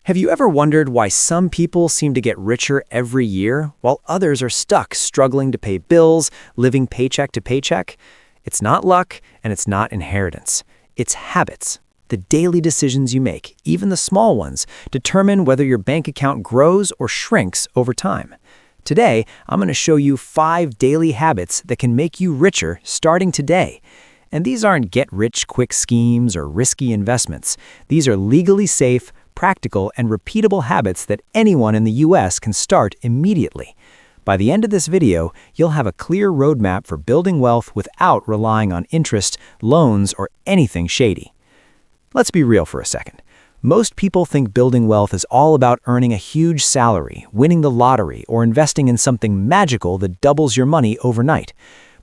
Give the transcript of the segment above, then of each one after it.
Have you ever wondered why some people seem to get richer every year while others are stuck struggling to pay bills, living paycheck to paycheck? It's not luck and it's not inheritance. It's habits. The daily decisions you make, even the small ones, determine whether your bank account grows or shrinks over time. Today, I'm going to show you 5 daily habits that can make you richer starting today. And these aren't get-rich-quick schemes or risky investments. These are legally safe, practical, and repeatable habits that anyone in the US can start immediately. By the end of this video, you'll have a clear roadmap for building wealth without relying on interest, loans, or anything shady. Let's be real for a second. Most people think building wealth is all about earning a huge salary, winning the lottery, or investing in something magical that doubles your money overnight.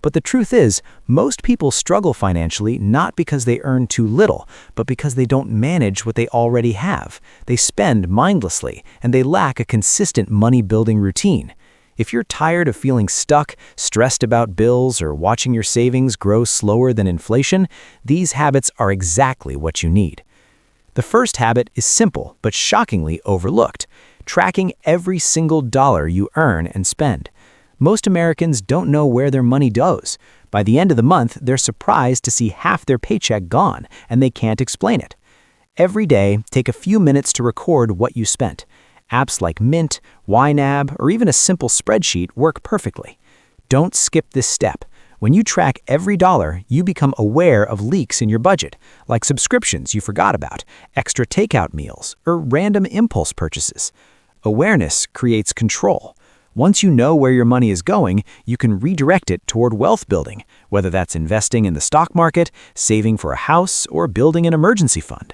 But the truth is, most people struggle financially not because they earn too little, but because they don't manage what they already have. They spend mindlessly, and they lack a consistent money-building routine. If you're tired of feeling stuck, stressed about bills, or watching your savings grow slower than inflation, these habits are exactly what you need. The first habit is simple but shockingly overlooked: tracking every single dollar you earn and spend. Most Americans don't know where their money goes. By the end of the month, they're surprised to see half their paycheck gone, and they can't explain it. Every day, take a few minutes to record what you spent. Apps like Mint, YNAB, or even a simple spreadsheet work perfectly. Don't skip this step. When you track every dollar, you become aware of leaks in your budget, like subscriptions you forgot about, extra takeout meals, or random impulse purchases. Awareness creates control. Once you know where your money is going, you can redirect it toward wealth building, whether that's investing in the stock market, saving for a house, or building an emergency fund.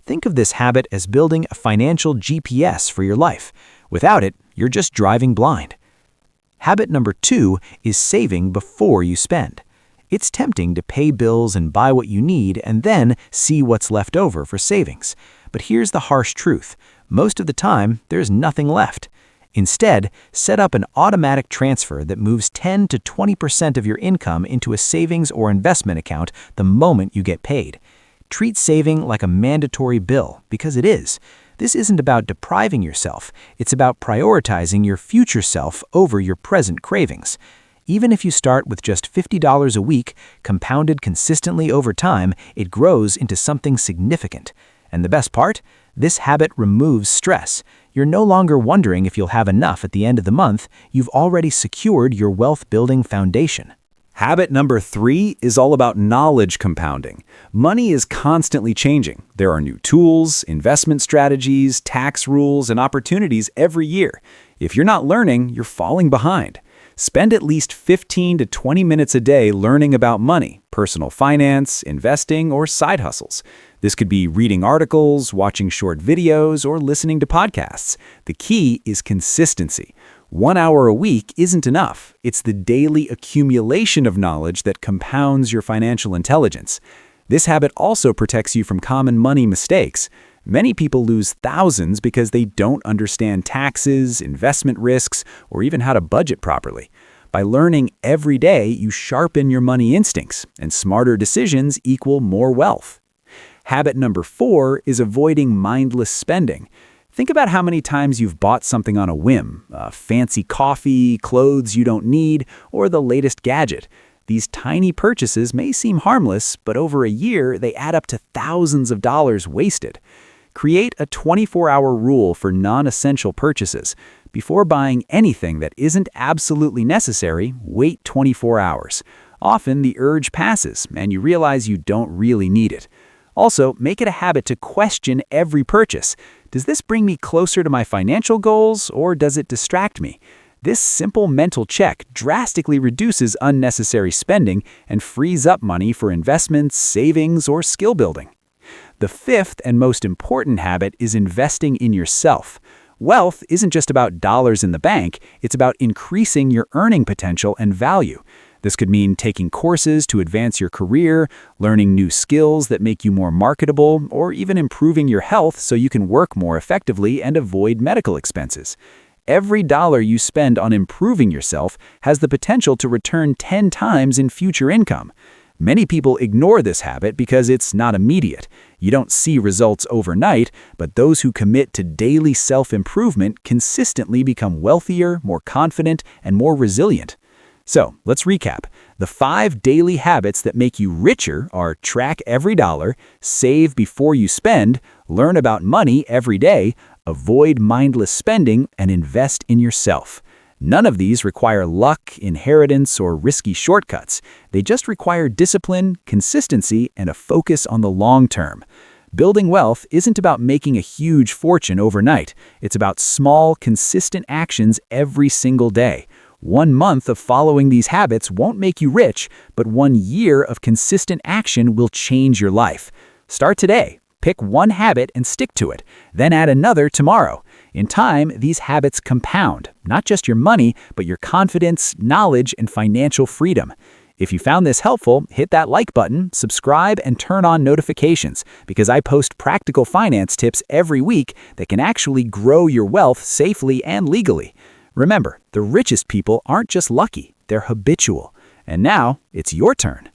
Think of this habit as building a financial GPS for your life. Without it, you're just driving blind. Habit number 2 is saving before you spend. It's tempting to pay bills and buy what you need and then see what's left over for savings. But here's the harsh truth. Most of the time, there's nothing left. Instead, set up an automatic transfer that moves 10 to 20% of your income into a savings or investment account the moment you get paid. Treat saving like a mandatory bill, because it is. This isn't about depriving yourself. It's about prioritizing your future self over your present cravings. Even if you start with just $50 a week, compounded consistently over time, it grows into something significant. And the best part? This habit removes stress. You're no longer wondering if you'll have enough at the end of the month. You've already secured your wealth-building foundation. Habit number 3 is all about knowledge compounding. Money is constantly changing. There are new tools, investment strategies, tax rules, and opportunities every year. If you're not learning, you're falling behind. Spend at least 15 to 20 minutes a day learning about money, personal finance, investing, or side hustles. This could be reading articles, watching short videos, or listening to podcasts. The key is consistency. 1 hour a week isn't enough. It's the daily accumulation of knowledge that compounds your financial intelligence. This habit also protects you from common money mistakes. Many people lose thousands because they don't understand taxes, investment risks, or even how to budget properly. By learning every day, you sharpen your money instincts, and smarter decisions equal more wealth. Habit number 4 is avoiding mindless spending. Think about how many times you've bought something on a whim, fancy coffee, clothes you don't need, or the latest gadget. These tiny purchases may seem harmless, but over a year, they add up to thousands of dollars wasted. Create a 24-hour rule for non-essential purchases. Before buying anything that isn't absolutely necessary, wait 24 hours. Often, the urge passes, and you realize you don't really need it. Also, make it a habit to question every purchase. Does this bring me closer to my financial goals, or does it distract me? This simple mental check drastically reduces unnecessary spending and frees up money for investments, savings, or skill building. The 5th and most important habit is investing in yourself. Wealth isn't just about dollars in the bank, it's about increasing your earning potential and value. This could mean taking courses to advance your career, learning new skills that make you more marketable, or even improving your health so you can work more effectively and avoid medical expenses. Every dollar you spend on improving yourself has the potential to return 10 times in future income. Many people ignore this habit because it's not immediate. You don't see results overnight, but those who commit to daily self-improvement consistently become wealthier, more confident, and more resilient. So, let's recap. The 5 daily habits that make you richer are track every dollar, save before you spend, learn about money every day, avoid mindless spending, and invest in yourself. None of these require luck, inheritance, or risky shortcuts. They just require discipline, consistency, and a focus on the long term. Building wealth isn't about making a huge fortune overnight. It's about small, consistent actions every single day. 1 month of following these habits won't make you rich, but 1 year of consistent action will change your life. Start today. Pick one habit and stick to it. Then add another tomorrow. In time, these habits compound, not just your money, but your confidence, knowledge, and financial freedom. If you found this helpful, hit that like button, subscribe, and turn on notifications, because I post practical finance tips every week that can actually grow your wealth safely and legally. Remember, the richest people aren't just lucky, they're habitual. And now, it's your turn.